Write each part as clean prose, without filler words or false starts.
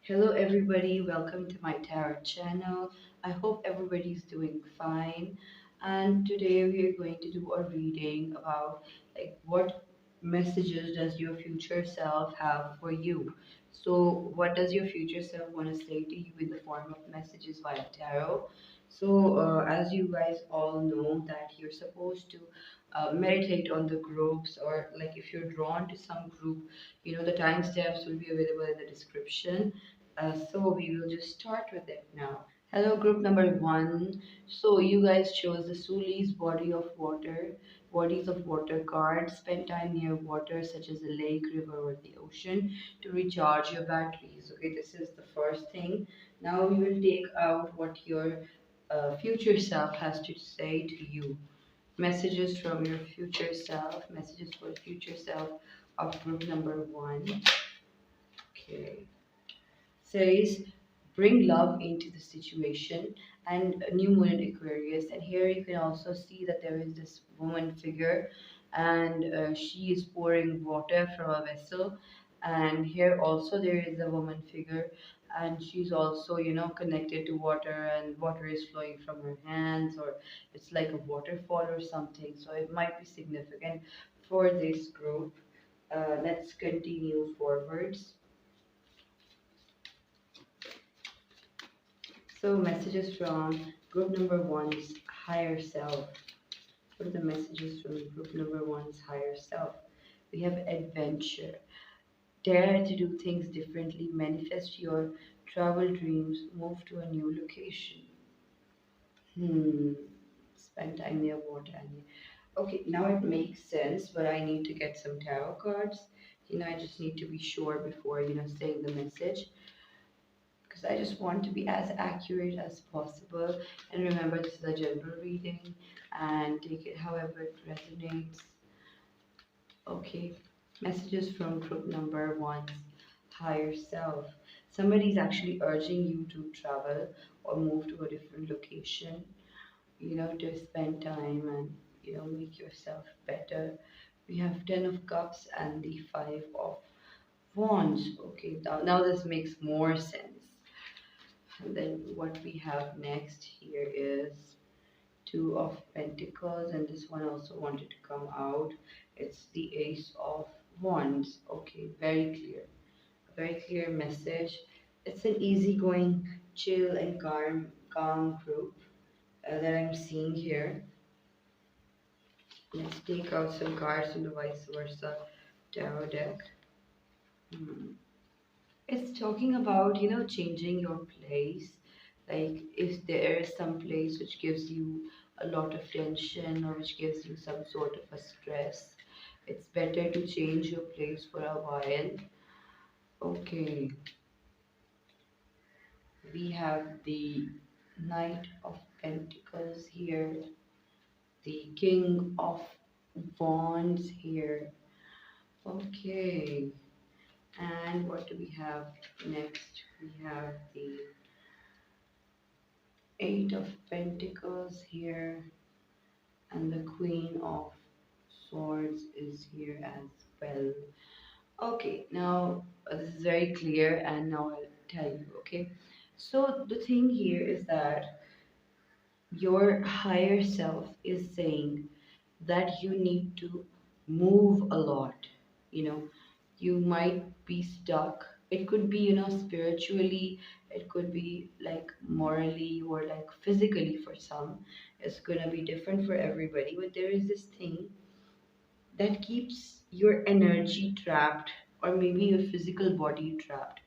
Hello, everybody. Welcome to my tarot channel. I hope everybody's doing fine. And today we are going to do a reading about what messages does your future self have for you. So, what does your future self want to say to you in the form of messages via tarot? So, as you guys all know, that you're supposed to meditate on the groups, or like if you're drawn to some group, the timestamps will be available in the description. So we will just start with it now. Hello, group number one. So you guys chose the Suli's bodies of water card. Spend time near water, such as a lake, river, or the ocean, to recharge your batteries. Okay, this is the first thing. Now we will take out what your future self has to say to you. Messages from your future self. Messages for future self of group number one. Okay, says bring love into the situation, and a new moon in Aquarius. And here you can also see that there is this woman figure, and she is pouring water from a vessel. And here also there is a woman figure, and she's also connected to water, and water is flowing from her hands, or it's like a waterfall or something. So it might be significant for this group. Let's continue forwards. So messages from group number one's higher self. What are the messages from group number one's higher self? We have adventure. Dare to do things differently. Manifest your travel dreams. Move to a new location. Hmm. Spend time near water. Okay, now it makes sense, but I need to get some tarot cards. I just need to be sure before, saying the message, because I just want to be as accurate as possible. And remember, this is a general reading, and take it however it resonates. Okay, messages from group number one's higher self. Somebody's actually urging you to travel or move to a different location, to spend time and, make yourself better. We have 10 of cups and the 5 of wands. Okay, now this makes more sense. And then what we have next here is Two of Pentacles, and this one also wanted to come out. It's the Ace of Wands. Okay, very clear. A very clear message. It's an easygoing, chill, and calm group that I'm seeing here. Let's take out some cards from the vice versa tarot deck. Hmm. It's talking about, changing your place. Like if there is some place which gives you a lot of tension, or which gives you some sort of a stress, it's better to change your place for a while. Okay, we have the Knight of Pentacles here, the King of Wands here. Okay, and what do we have next? We have the Eight of Pentacles here, and the Queen of Swords is here as well. Okay, now this is very clear, and now I'll tell you. Okay, so the thing here is that your higher self is saying that you need to move a lot. You know, you might be stuck. It could be, spiritually, it could be like morally, or like physically for some. It's gonna be different for everybody, but there is this thing that keeps your energy trapped, or maybe your physical body trapped.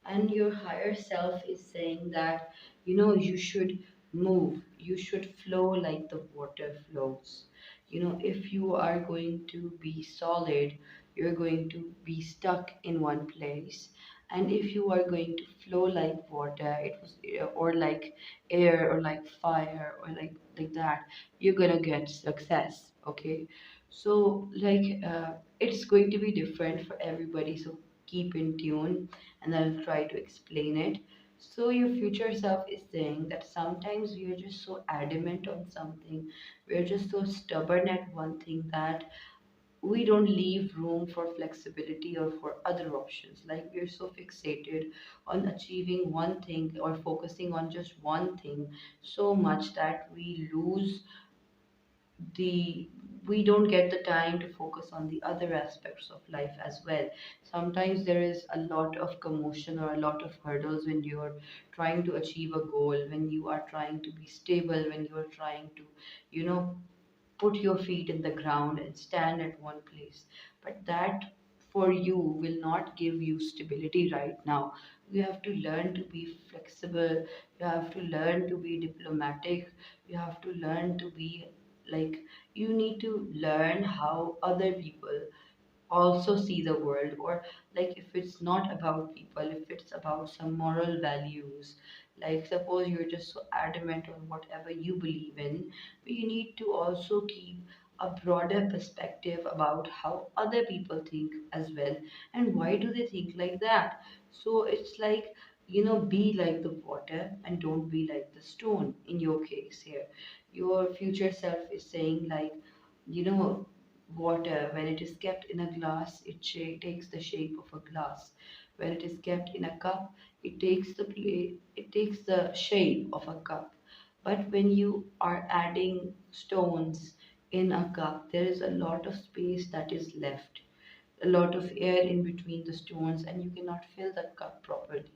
And your higher self is saying that, you should move, you should flow like the water flows. If you are going to be solid, you're going to be stuck in one place. And if you are going to flow like water, or like air, or like fire, or like that, you're gonna get success. Okay, so it's going to be different for everybody, so keep in tune, and I'll try to explain it. So your future self is saying that sometimes we are just so adamant on something, we're just so stubborn at one thing, that we don't leave room for flexibility or for other options. Like we're so fixated on achieving one thing or focusing on just one thing so much that the we don't get the time to focus on the other aspects of life as well. Sometimes there is a lot of commotion or a lot of hurdles when you're trying to achieve a goal, when you are trying to be stable, when you are trying to, you know, put your feet in the ground and stand at one place. But that for you will not give you stability right now. You have to learn to be flexible, you have to learn to be diplomatic, you have to learn to be like, you need to learn how other people also see the world, or like if it's not about people, if it's about some moral values, like suppose you're just so adamant on whatever you believe in, but you need to also keep a broader perspective about how other people think as well, and why do they think like that. So it's like, be like the water and don't be like the stone in your case here. Your future self is saying like, you know water, when it is kept in a glass, it takes the shape of a glass. When it is kept in a cup, it takes the shape of a cup. But when you are adding stones in a cup, there is a lot of space that is left, a lot of air in between the stones, and you cannot fill that cup properly.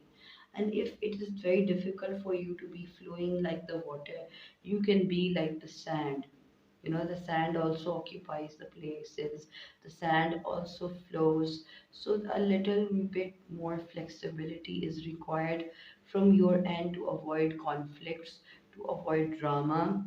And if it is very difficult for you to be flowing like the water, you can be like the sand. The sand also occupies the places, the sand also flows. So a little bit more flexibility is required from your end to avoid conflicts, to avoid drama.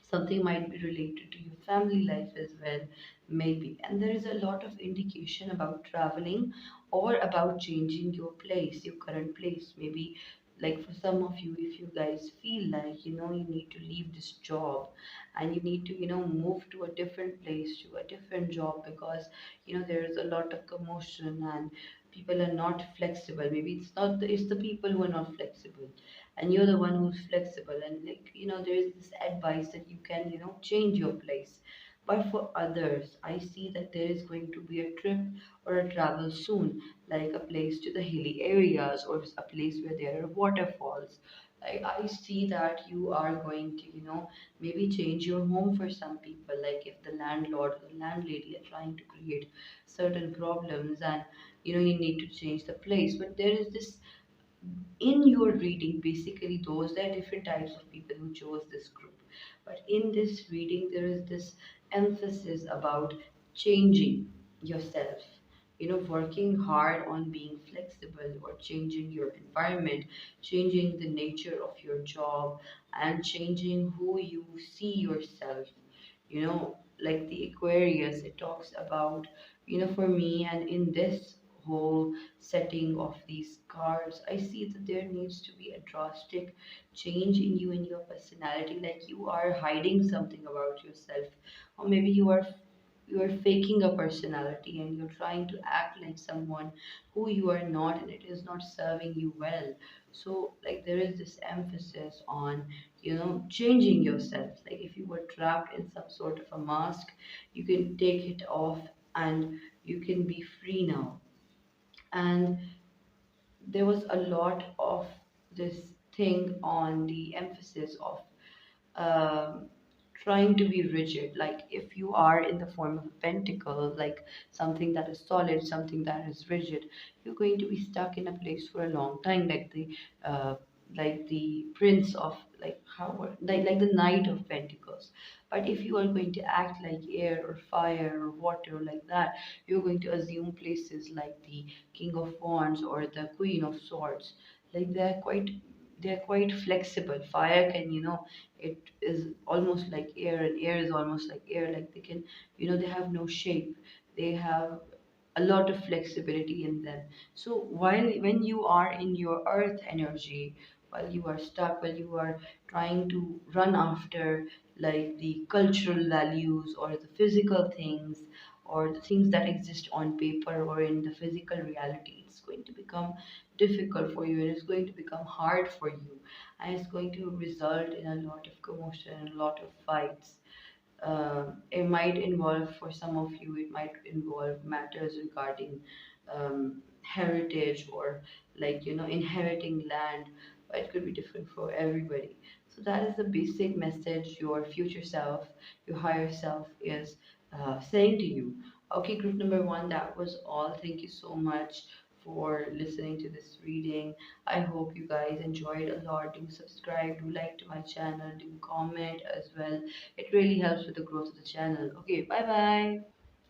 Something might be related to your family life as well, maybe. And there is a lot of indication about traveling or about changing your place, your current place. Maybe like for some of you, if you guys feel like, you need to leave this job and you need to, move to a different place, to a different job, because there is a lot of commotion and people are not flexible. Maybe it's not it's the people who are not flexible, and you're the one who's flexible, and like, there is this advice that you can, change your place. But for others, I see that there is going to be a trip or a travel soon, like a place to the hilly areas or a place where there are waterfalls. Like I see that you are going to, maybe change your home. For some people, like if the landlord or the landlady are trying to create certain problems, and you need to change the place. But there is this in your reading, basically those, there are different types of people who chose this group, but in this reading there is this emphasis about changing yourself, working hard on being flexible, or changing your environment, changing the nature of your job, and changing who you see yourself. Like the Aquarius, it talks about, for me, and in this whole setting of these cards, I see that there needs to be a drastic change in you, in your personality. Like you are hiding something about yourself, or maybe you are faking a personality and you're trying to act like someone who you are not, and it is not serving you well. So like there is this emphasis on, changing yourself. Like if you were trapped in some sort of a mask, you can take it off and you can be free now. And there was a lot of this thing on the emphasis of um, trying to be rigid. Like if you are in the form of a pentacle, like something that is solid, something that is rigid, you're going to be stuck in a place for a long time, uh, like the prince of, like how, like the knight of pentacles. But if you are going to act like air or fire or water like that, you're going to assume places like the king of wands or the queen of swords. Like they're quite flexible. Fire can, it is almost like air, and air is almost like air. Like they can, they have no shape, they have a lot of flexibility in them. So while when you are in your earth energy, while you are stuck, while you are trying to run after like the cultural values or the physical things, or the things that exist on paper or in the physical reality, it's going to become difficult for you, and it's going to become hard for you, and it's going to result in a lot of commotion and a lot of fights. It might involve, for some of you, it might involve matters regarding heritage, or like, inheriting land, but it could be different for everybody. So that is the basic message your future self, your higher self is saying to you. Okay, group number one, that was all. Thank you so much for listening to this reading. I hope you guys enjoyed a lot. Do subscribe, do like to my channel, do comment as well. It really helps with the growth of the channel. Okay, bye bye.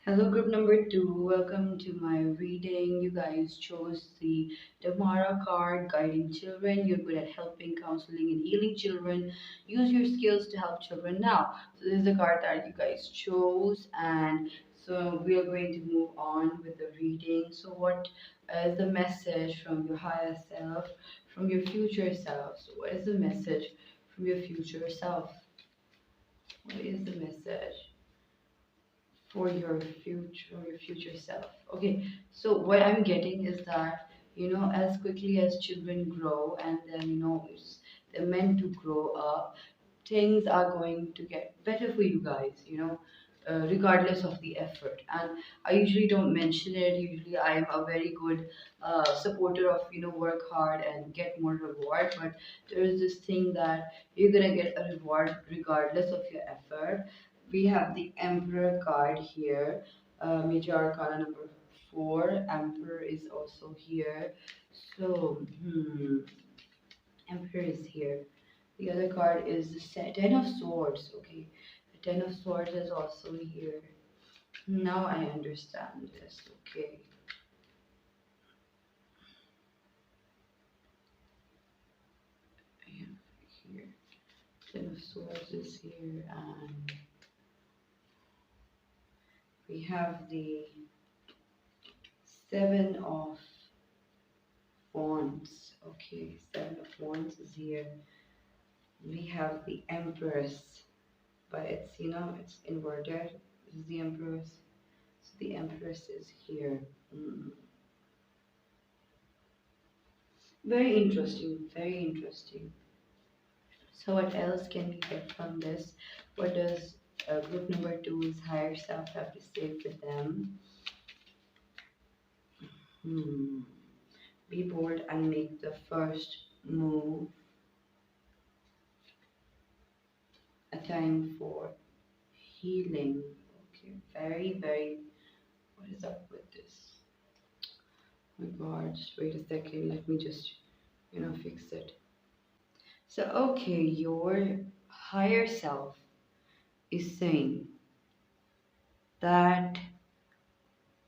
Hello, group number two. Welcome to my reading. You guys chose the Damara card, guiding children. You're good at helping, counseling, and healing children. Use your skills to help children now. So, this is the card that you guys chose, and so we are going to move on with the reading. So, what is the message from your higher self, from your future self? So, what is the message from your future self? What is the message for your future self? Okay, so what I'm getting is that, as quickly as children grow, and then, they're meant to grow up, things are going to get better for you guys, regardless of the effort. And I usually don't mention it. Usually I am a very good supporter of, work hard and get more reward. But there is this thing that you're gonna get a reward regardless of your effort. We have the Emperor card here, Major Arcana number 4. Emperor is also here. So, Emperor is here. The other card is the Ten of Swords. Okay, the Ten of Swords is also here. Now I understand this. Okay, I have here. Ten of Swords is here, and we have the Seven of Wands. Okay, Seven of Wands is here. We have the Empress, but it's, it's inverted. This is the Empress. So the Empress is here. Very interesting, very interesting. So what else can we get from this? What does group number two's higher self have to say for them? Hmm. Be bold and make the first move. A time for healing. Okay, very, very. What is up with this? Oh my God, just wait a second. Let me just, fix it. So, okay, your higher self is saying that,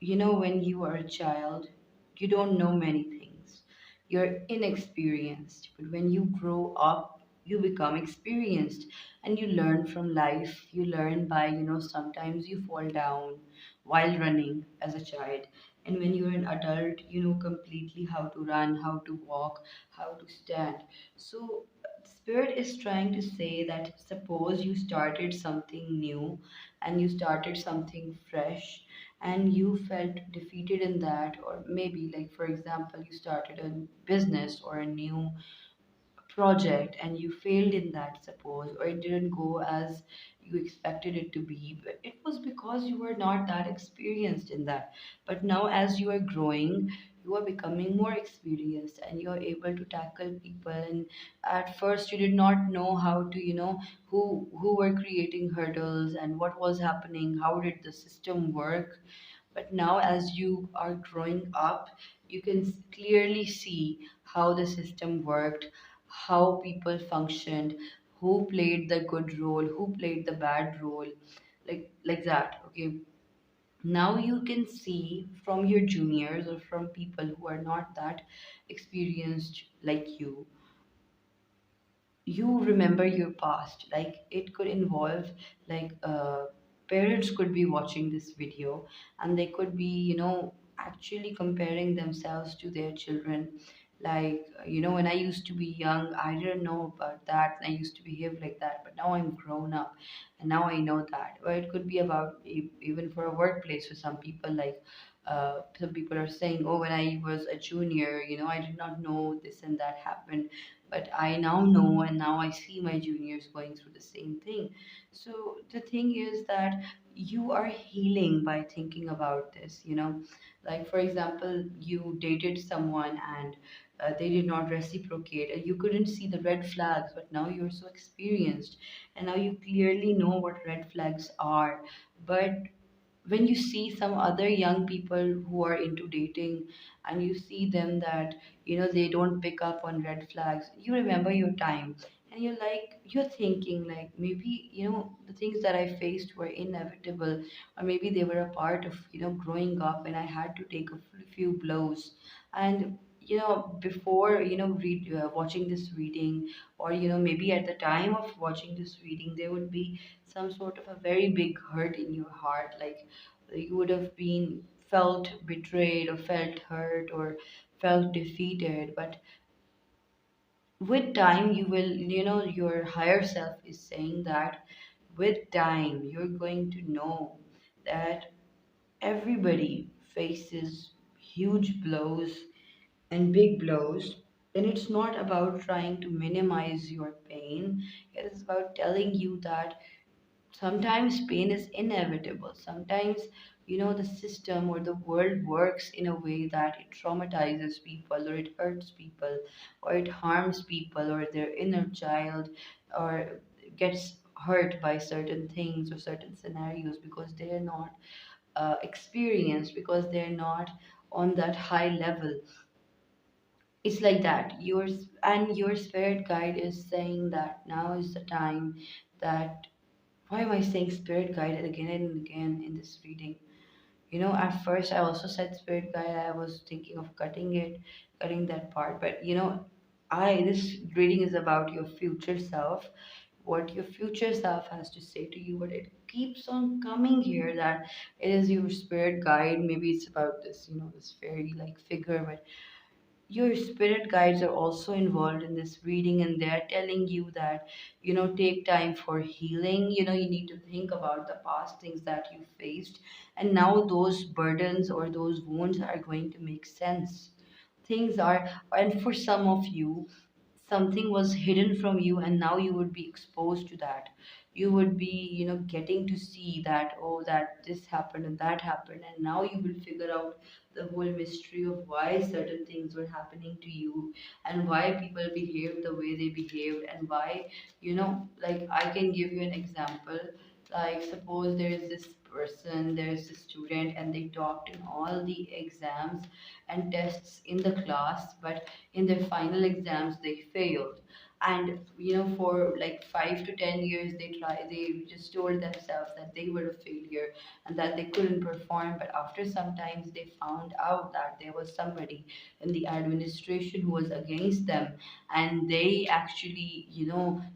when you are a child, you don't know many things. You're inexperienced. But when you grow up, you become experienced, and you learn from life. You learn by, sometimes you fall down while running as a child. And when you're an adult, you know completely how to run, how to walk, how to stand. So, Spirit is trying to say that suppose you started something new and you started something fresh, and you felt defeated in that, or maybe, like, for example, you started a business or a new project and you failed in that, suppose, or it didn't go as you expected it to be, but it was because you were not that experienced in that. But now, as you are growing, you are becoming more experienced and you are able to tackle people. And at first you did not know how to, who were creating hurdles and what was happening, how did the system work. But now, as you are growing up, you can clearly see how the system worked, how people functioned, who played the good role, who played the bad role, like that. Okay. Now you can see from your juniors or from people who are not that experienced like you remember your past. Like, it could involve, like, parents could be watching this video, and they could be, actually comparing themselves to their children. Like, when I used to be young, I didn't know about that, and I used to behave like that, but now I'm grown up and now I know that. Or it could be about even for a workplace for some people, like, some people are saying, oh, when I was a junior, I did not know this and that happened, but I now know, and now I see my juniors going through the same thing. So the thing is that you are healing by thinking about this. Like, for example, you dated someone and they did not reciprocate, and you couldn't see the red flags, but now you're so experienced, and now you clearly know what red flags are. But when you see some other young people who are into dating, and you see them that they don't pick up on red flags, you remember your time, and you're thinking like, maybe the things that I faced were inevitable, or maybe they were a part of growing up, and I had to take a few blows. And before watching this reading, or maybe at the time of watching this reading, there would be some sort of a very big hurt in your heart, like you would have been felt betrayed, or felt hurt, or felt defeated. But with time, you will, your higher self is saying that with time you're going to know that everybody faces huge blows and big blows. And it's not about trying to minimize your pain, it is about telling you that sometimes pain is inevitable. Sometimes, the system or the world works in a way that it traumatizes people, or it hurts people, or it harms people, or their inner child, or gets hurt by certain things or certain scenarios, because they're not experienced, because they're not on that high level. It's like that. Your spirit guide is saying that now is the time that, why am I saying spirit guide again and again in this reading? At first I also said spirit guide. I was thinking of cutting that part. But I this reading is about your future self, what your future self has to say to you. But it keeps on coming here that it is your spirit guide. Maybe it's about this, this fairy like figure, but your spirit guides are also involved in this reading, and they're telling you that take time for healing. You need to think about the past things that you faced, and now those burdens or those wounds are going to make sense. Things are, and for some of you, something was hidden from you, and now you would be exposed to that. You would be getting to see that, oh, that this happened and that happened, and now you will figure out the whole mystery of why certain things were happening to you, and why people behaved the way they behaved, and why, like, I can give you an example. Like, suppose there is this student, and they topped in all the exams and tests in the class, but in their final exams they failed. And for like 5 to 10 years they just told themselves that they were a failure, and that they couldn't perform. But after some times they found out that there was somebody in the administration who was against them, and they actually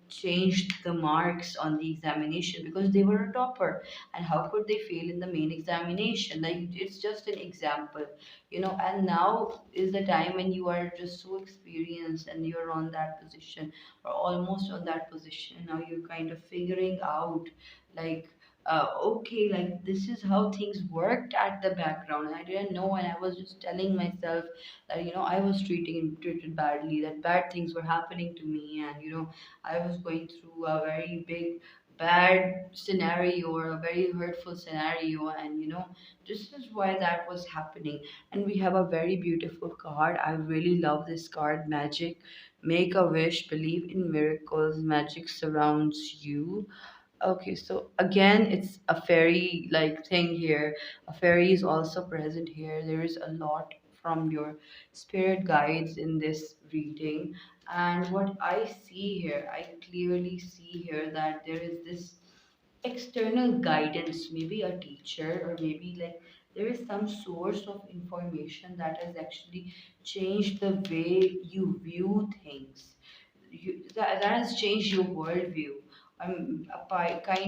changed the marks on the examination, because they were a topper. And how could they fail in the main examination? Like, it's just an example. And now is the time when you are just so experienced, and you're on that position, or almost on that position. Now you're kind of figuring out, like, okay, like, this is how things worked at the background, and I didn't know. And I was just telling myself that I was treated badly, that bad things were happening to me, and I was going through a very big bad scenario, or a very hurtful scenario, and this is why that was happening. And we have a very beautiful card. I really love this card: magic. Make a wish, believe in miracles, magic surrounds you. Okay, so again, it's a fairy like thing here. A fairy is also present here. There is a lot from your spirit guides in this reading. And what I see here, I clearly see here that there is this external guidance, maybe a teacher, or maybe like there is some source of information that has actually changed the way you view things. That has changed your worldview. Kind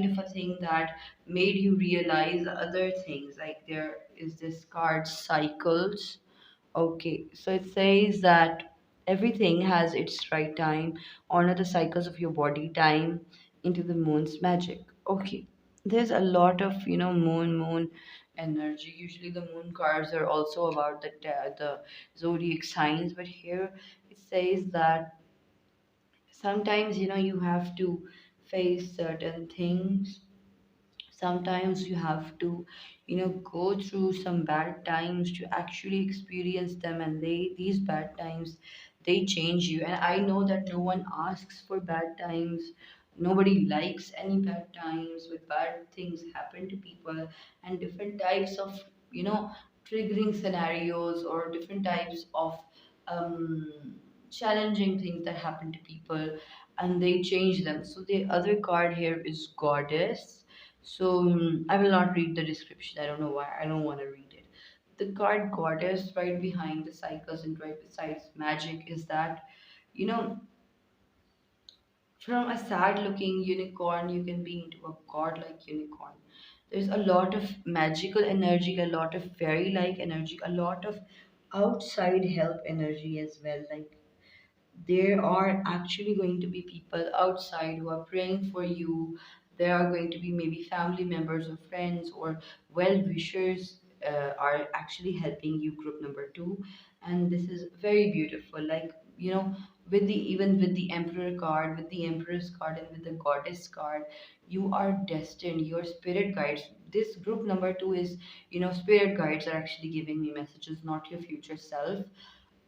of a thing that made you realize other things. Like, there is this card, cycles. Okay, so it says that everything has its right time. Honor the cycles of your body time into the moon's magic. Okay, there's a lot of moon, moon energy. Usually, the moon cards are also about the zodiac signs, but here it says that sometimes you have to face certain things. Sometimes you have to go through some bad times to actually experience them, and these bad times, they change you. And I know that no one asks for bad times, nobody likes any bad times, but bad things happen to people, and different types of triggering scenarios, or different types of challenging things that happen to people, and they change them. So the other card here is goddess. So I will not read the description. I don't know why. I don't want to read it. The card goddess right behind the cycles and right besides magic is that, you know, from a sad looking unicorn, you can be into a godlike unicorn. There's a lot of magical energy, a lot of fairy like energy, a lot of outside help energy as well. Like there are actually going to be people outside who are praying for you. There are going to be maybe family members or friends or well wishers are actually helping you, group number two. And this is very beautiful. Like, with the even with the emperor card, with the empress card, and with the goddess card, you are destined. Your spirit guides. This group number two is, spirit guides are actually giving me messages, not your future self.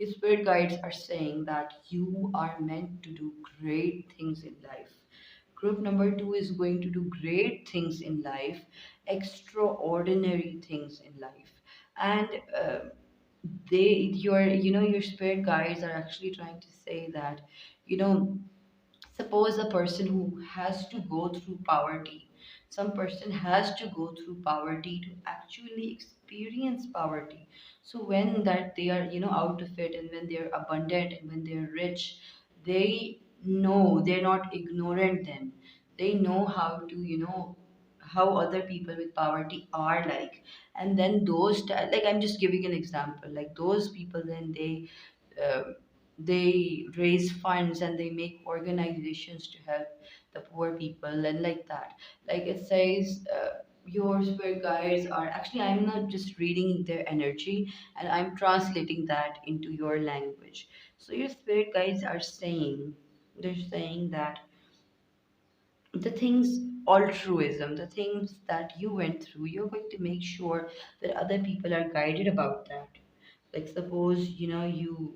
Your spirit guides are saying that you are meant to do great things in life. Group number two is going to do great things in life, extraordinary things in life. And your spirit guides are actually trying to say that, you know, suppose a person who has to go through poverty, some person has to go through poverty to actually experience poverty. So when that they are out of it, and when they're abundant, and when they're rich, they know they're not ignorant. Then they know how to how other people with poverty are like. And then like, I'm just giving an example, like those people, then uh, they raise funds and they make organizations to help the poor people, and like that. Like it says, your spirit guides are actually, I'm not just reading their energy, and I'm translating that into your language. So your spirit guides are saying, they're saying that the things, altruism, the things that you went through, you're going to make sure that other people are guided about that. Like suppose you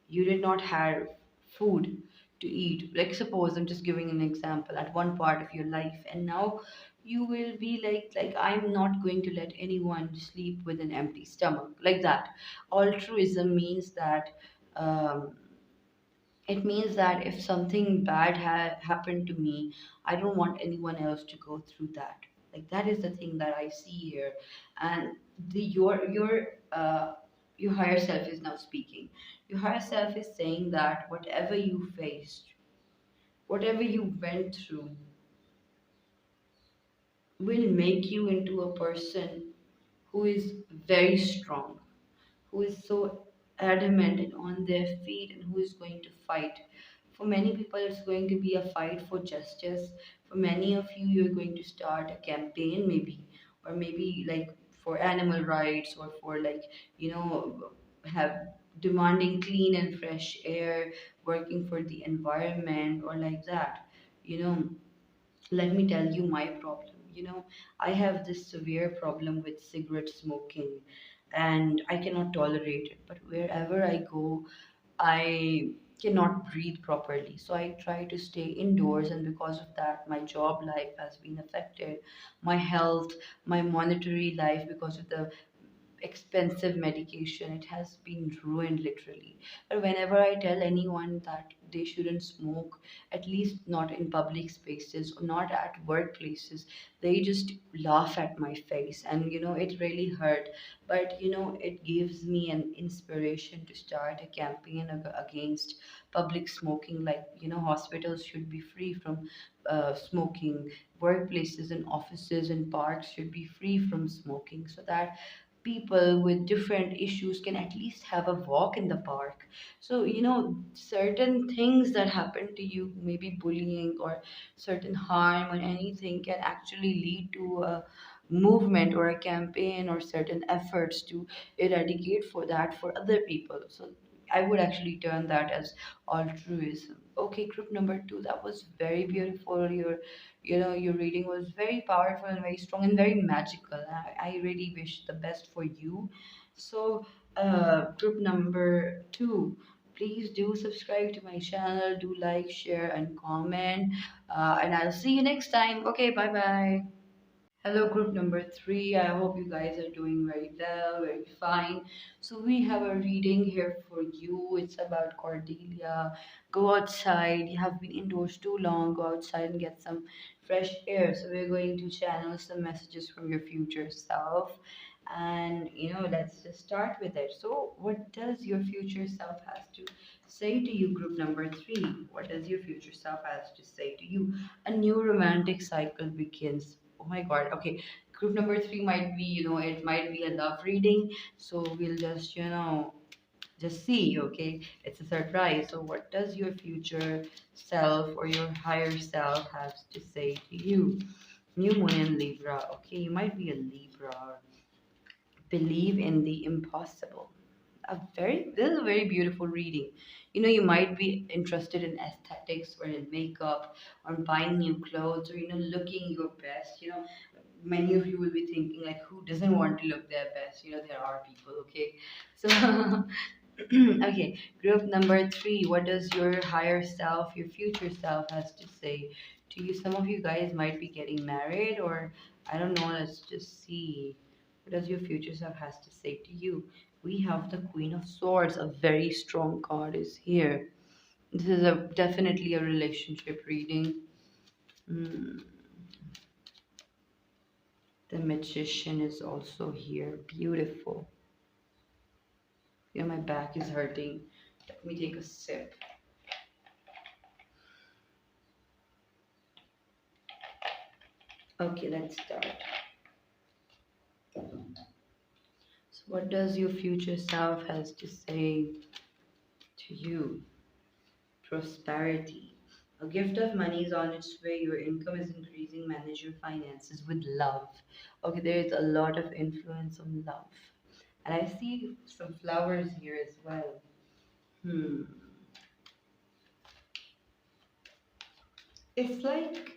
did not have food to eat. Like suppose, I'm just giving an example, at one part of your life, and now you will be like, I'm not going to let anyone sleep with an empty stomach, like that. Altruism means that, um, it means that if something bad happened to me, I don't want anyone else to go through that. Like that is the thing that I see here. And the your higher self is now speaking. Your higher self is saying that whatever you faced, whatever you went through, will make you into a person who is very strong, who is so adamant and on their feet, and who is going to fight. For many people, it's going to be a fight for justice. For many of you, you're going to start a campaign, maybe, or maybe like for animal rights, or for like, have demanding clean and fresh air, working for the environment, or like that. You know, let me tell you my problem. I have this severe problem with cigarette smoking, and I cannot tolerate it. But wherever I go, I cannot breathe properly. So I try to stay indoors, and because of that, my job life has been affected, my health, my monetary life, because of the expensive medication, it has been ruined literally. But whenever I tell anyone that they shouldn't smoke, at least not in public spaces or not at workplaces, they just laugh at my face, and it really hurt. But it gives me an inspiration to start a campaign against public smoking. Like, hospitals should be free from smoking, workplaces and offices and parks should be free from smoking, so that people with different issues can at least have a walk in the park. So, certain things that happen to you, maybe bullying or certain harm or anything, can actually lead to movement or a campaign or certain efforts to eradicate for that for other people. So I would actually term that as altruism. Okay, group number two, that was very beautiful. Your reading was very powerful and very strong and very magical. I really wish the best for you. So, group number two, please do subscribe to my channel, do like, share, and comment. And I'll see you next time. Okay, bye bye. Hello, group number three. I hope you guys are doing very well, very fine. So, we have a reading here for you. It's about Cordelia. Go outside. You have been indoors too long. Go outside and get some fresh air. So, we're going to channel some messages from your future self. And, let's just start with it. So, what does your future self has to say to you, group number three? What does your future self has to say to you? A new romantic cycle begins. Oh my god. Okay. Group number three might be, it might be a love reading. So we'll just, just see, okay? It's a surprise. So what does your future self or your higher self has to say to you? New moon in Libra. Okay, you might be a Libra. Believe in the impossible. This is a very beautiful reading. You might be interested in aesthetics or in makeup or buying new clothes or looking your best. Many of you will be thinking like, who doesn't want to look their best? There are people, okay? So okay, group number three, what does your higher self, your future self has to say to you? Some of you guys might be getting married, or I don't know, let's just see. What does your future self has to say to you? We have the Queen of Swords, a very strong card is here. This is definitely a relationship reading. Mm, the Magician is also here. Beautiful. My back is hurting. Let me take a sip. Okay, let's start. So, what does your future self has to say to you? Prosperity. A gift of money is on its way. Your income is increasing. Manage your finances with love. Okay, there is a lot of influence on love. And I see some flowers here as well. Hmm. It's like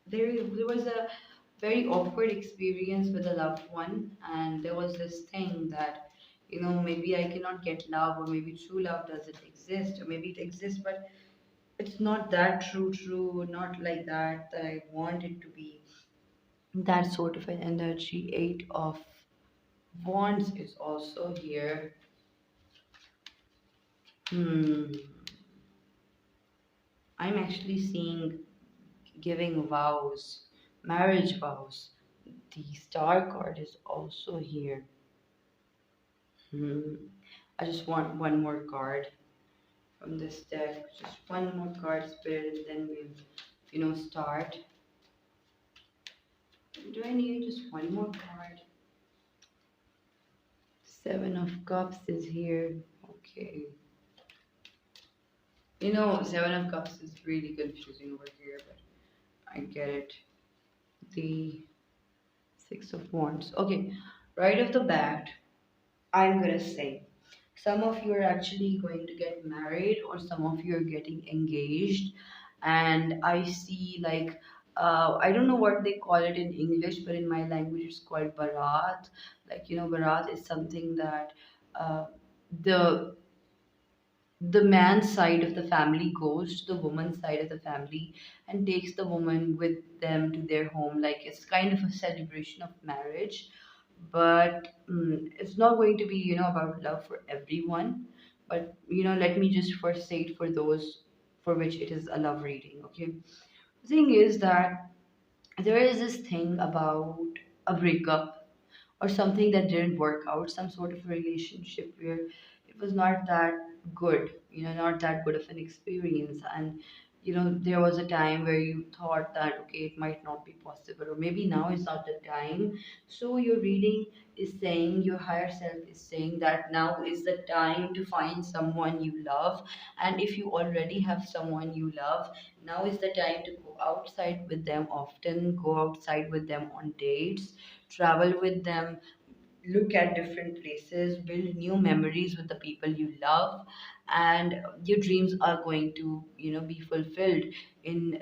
there was a very awkward experience with a loved one, and there was this thing that maybe I cannot get love, or maybe true love doesn't exist, or maybe it exists, but it's not that true, not like that I want it to be. That sort of an energy. Eight of Wands is also here. Hmm. I'm actually seeing giving vows, marriage vows. The Star card is also here. Hmm. I just want one more card from this deck. Just one more card, Spirit, and then we'll, start. Do I need just one more card? Seven of Cups is here. Okay. Seven of Cups is really confusing over here, but I get it. The Six of Wands. Okay. Right off the bat, I'm gonna say some of you are actually going to get married, or some of you are getting engaged. And I see like I don't know what they call it in English, but in my language it's called barat. Like barat is something that uh, the the man's side of the family goes to the woman's side of the family and takes the woman with them to their home. Like it's kind of a celebration of marriage, but it's not going to be about love for everyone. But let me just first say it for those for which it is a love reading. Okay, the thing is that there is this thing about a breakup or something that didn't work out, some sort of a relationship where it was not that good, not that good of an experience. And there was a time where you thought that okay, it might not be possible, or maybe now is not the time. So your reading is saying, your higher self is saying that now is the time to find someone you love. And if you already have someone you love, now is the time to go outside with them often, go outside with them on dates, travel with them, look at different places, build new memories with the people you love, and your dreams are going to, be fulfilled in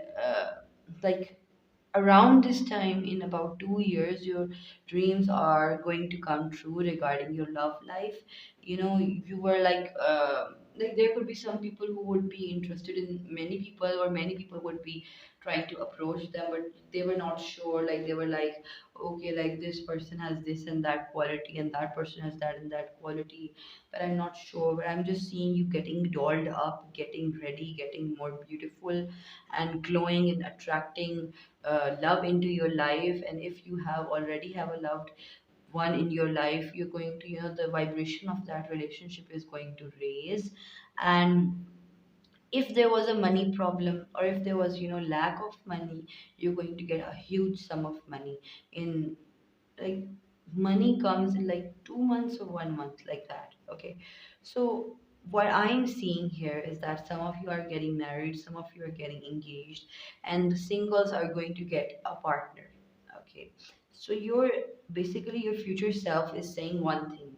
like around this time. In about 2 years, your dreams are going to come true regarding your love life. You were like there could be some people who would be interested in many people, or many people would be trying to approach them, but they were not sure. Like they were like, okay, like this person has this and that quality, and that person has that and that quality, but I'm not sure. But I'm just seeing you getting dolled up, getting ready, getting more beautiful and glowing and attracting love into your life. And if you have already have a loved one in your life, you're going to, the vibration of that relationship is going to raise. And if there was a money problem, or if there was, lack of money, you're going to get a huge sum of money in, like, money comes in like 2 months or 1 month, like that. Okay, so what I'm seeing here is that some of you are getting married, some of you are getting engaged, and the singles are going to get a partner. Okay, so basically your future self is saying one thing,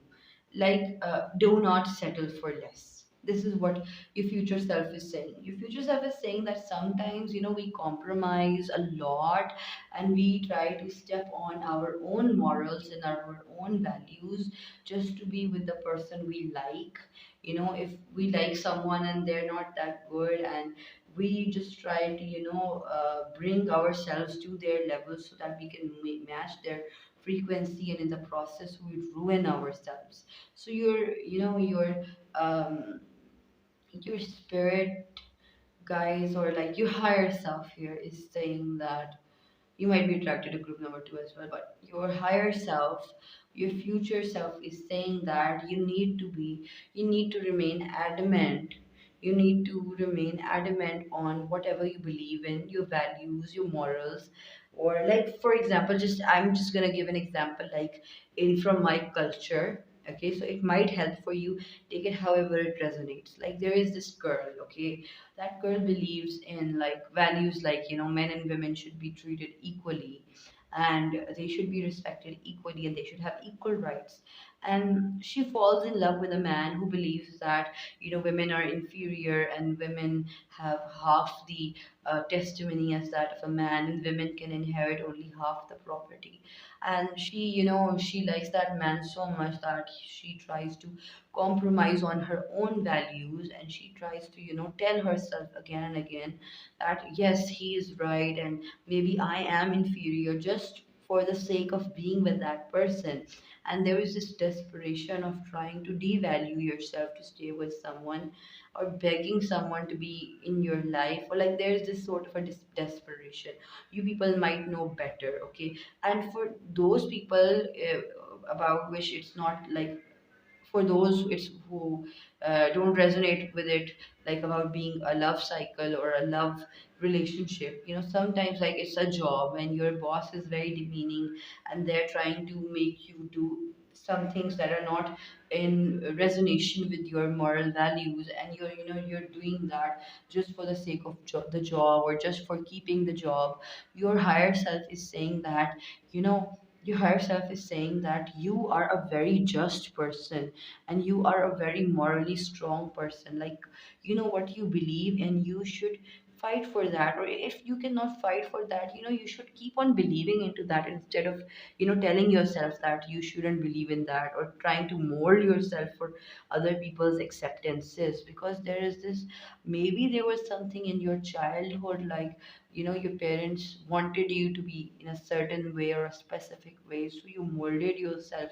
like, do not settle for less. This is what your future self is saying. Your future self is saying that sometimes, we compromise a lot, and we try to step on our own morals and our own values just to be with the person we like. If we like someone and they're not that good, and we just try to, bring ourselves to their level so that we can match their frequency, and in the process we ruin ourselves. So um your spirit guys, or like your higher self here, is saying that you might be attracted to group number two as well, but your higher self, your future self, is saying that you need to remain adamant. You need to remain adamant on whatever you believe in, your values, your morals. Or, like, for example, I'm just gonna give an example, like, in from my culture. Okay, so it might help for you. Take it however it resonates. Like, there is this girl, okay, that girl believes in, like, values like, men and women should be treated equally, and they should be respected equally, and they should have equal rights. And she falls in love with a man who believes that, women are inferior, and women have half the testimony as that of a man, and women can inherit only half the property. And she likes that man so much that she tries to compromise on her own values, and she tries to, tell herself again and again that yes, he is right, and maybe I am inferior, just for the sake of being with that person. And there is this desperation of trying to devalue yourself to stay with someone, or begging someone to be in your life, or like there's this sort of a desperation. You people might know better, okay? And for those people, about which it's not like, for those it's who don't resonate with it, like about being a love cycle or a love relationship. Sometimes, like, it's a job and your boss is very demeaning, and they're trying to make you do some things that are not in resonation with your moral values, and you're doing that just for the sake of the job, or just for keeping the job. Your higher self is saying that, you know your higher self is saying that you are a very just person, and you are a very morally strong person. Like, what you believe, and you should fight for that. Or if you cannot fight for that, you should keep on believing into that, instead of, telling yourself that you shouldn't believe in that, or trying to mold yourself for other people's acceptances. Because there is this, maybe there was something in your childhood, like, your parents wanted you to be in a certain way or a specific way, so you molded yourself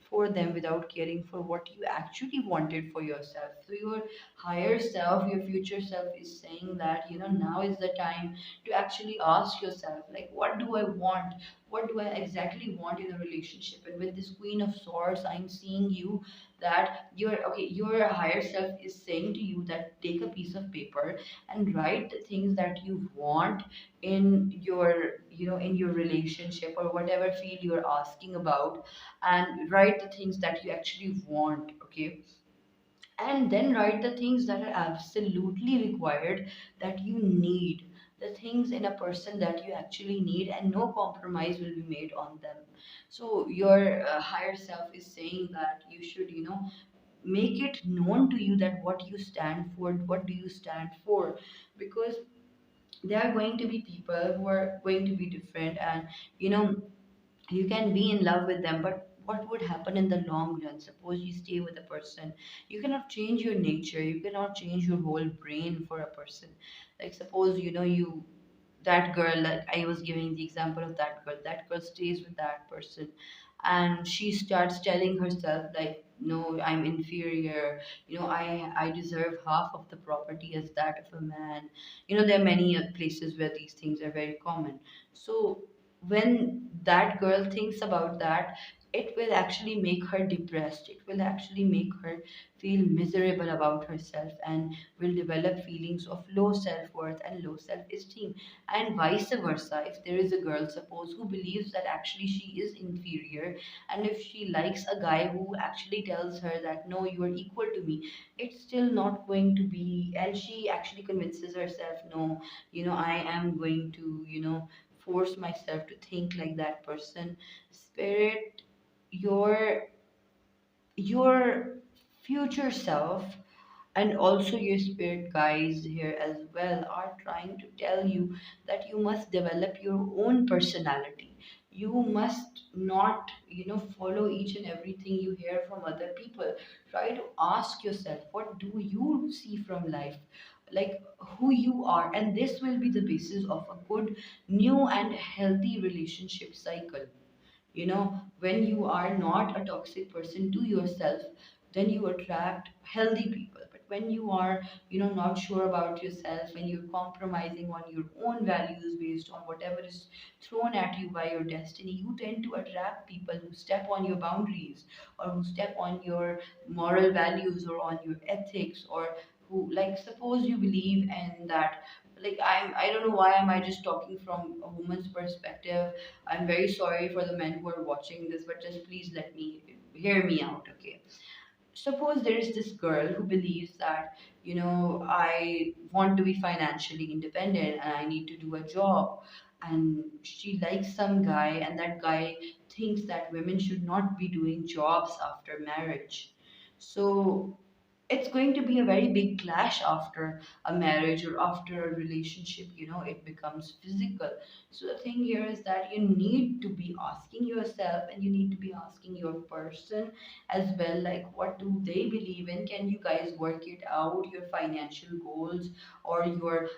for them without caring for what you actually wanted for yourself. So your higher self, your future self, is saying that, now is the time to actually ask yourself, like, what do I want? What do I exactly want in a relationship? And with this Queen of Swords, I'm seeing you that your higher self is saying to you that take a piece of paper and write the things that you want in your, in your relationship or whatever field you're asking about, and write the things that you actually want, okay? And then write the things that are absolutely required, that you need, the things in a person that you actually need, and no compromise will be made on them. So your higher self is saying that you should, make it known to you that what you stand for, what do you stand for, because there are going to be people who are going to be different, and you know you can be in love with them, but what would happen in the long run? Suppose you stay with a person, you cannot change your nature, you cannot change your whole brain for a person. Like suppose, you, that girl, like I was giving the example of that girl stays with that person, and she starts telling herself like, no, I'm inferior, I deserve half of the property as that of a man. There are many places where these things are very common. So when that girl thinks about that, it will actually make her depressed, it will actually make her feel miserable about herself, and will develop feelings of low self-worth and low self-esteem. And vice versa, if there is a girl, suppose, who believes that actually she is inferior, and if she likes a guy who actually tells her that no, you are equal to me, it's still not going to be, and she actually convinces herself, no, I am going to, force myself to think like that person. Spirit, your your future self, and also your spirit guides here as well, are trying to tell you that you must develop your own personality. You must not, follow each and everything you hear from other people. Try to ask yourself, what do you see from life, like who you are, and this will be the basis of a good, new and healthy relationship cycle. When you are not a toxic person to yourself, then you attract healthy people. But when you are, not sure about yourself, and you're compromising on your own values based on whatever is thrown at you by your destiny, you tend to attract people who step on your boundaries, or who step on your moral values, or on your ethics, or who, like suppose you believe in that, like I don't know why am I just talking from a woman's perspective. I'm very sorry for the men who are watching this, but just please let me hear me out, okay? Suppose there is this girl who believes that, I want to be financially independent and I need to do a job. And she likes some guy, and that guy thinks that women should not be doing jobs after marriage. So it's going to be a very big clash after a marriage or after a relationship. It becomes physical. So the thing here is that you need to be asking yourself, and you need to be asking your person as well, like what do they believe in, can you guys work it out, your financial goals, or your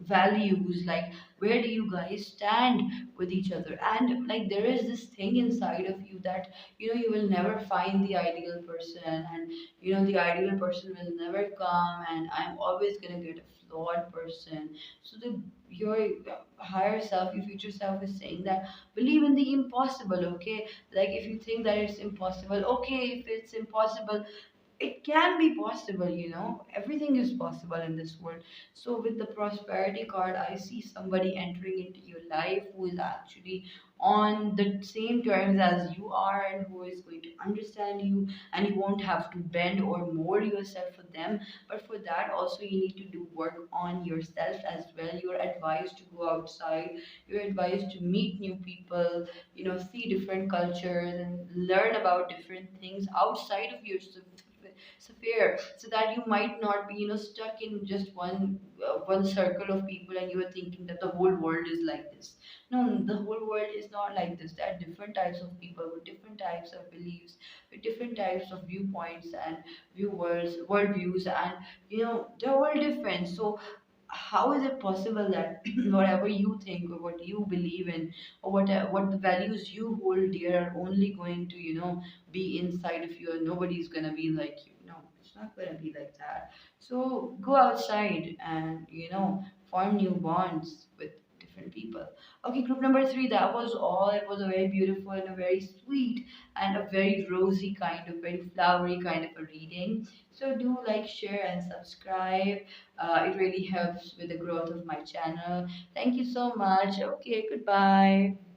values, like where do you guys stand with each other. And like there is this thing inside of you that, you will never find the ideal person, and the ideal person will never come, and I'm always going to get a flawed person. So your higher self, your future self, is saying that believe in the impossible, okay? Like if you think that it's impossible, okay, if it's impossible, it can be possible. Everything is possible in this world. So with the prosperity card, I see somebody entering into your life who is actually on the same terms as you are, and who is going to understand you, and you won't have to bend or mold yourself for them. But for that also, you need to do work on yourself as well. You're advised to go outside, you're advised to meet new people, see different cultures, and learn about different things outside of your sphere, so that you might not be, stuck in just one circle of people, and you are thinking that the whole world is like this. No, the whole world is not like this. There are different types of people with different types of beliefs, with different types of viewpoints and worldviews, and they're all different. So how is it possible that whatever you think, or what you believe in, or what the values you hold dear, are only going to, be inside of you, and nobody's gonna be like you? No, it's not gonna be like that. So go outside and, form new bonds with different people. Okay, group number three, that was all. It was a very beautiful and a very sweet and a very rosy kind of, very flowery kind of a reading. So do like, share, and subscribe. It really helps with the growth of my channel. Thank you so much. Okay, goodbye.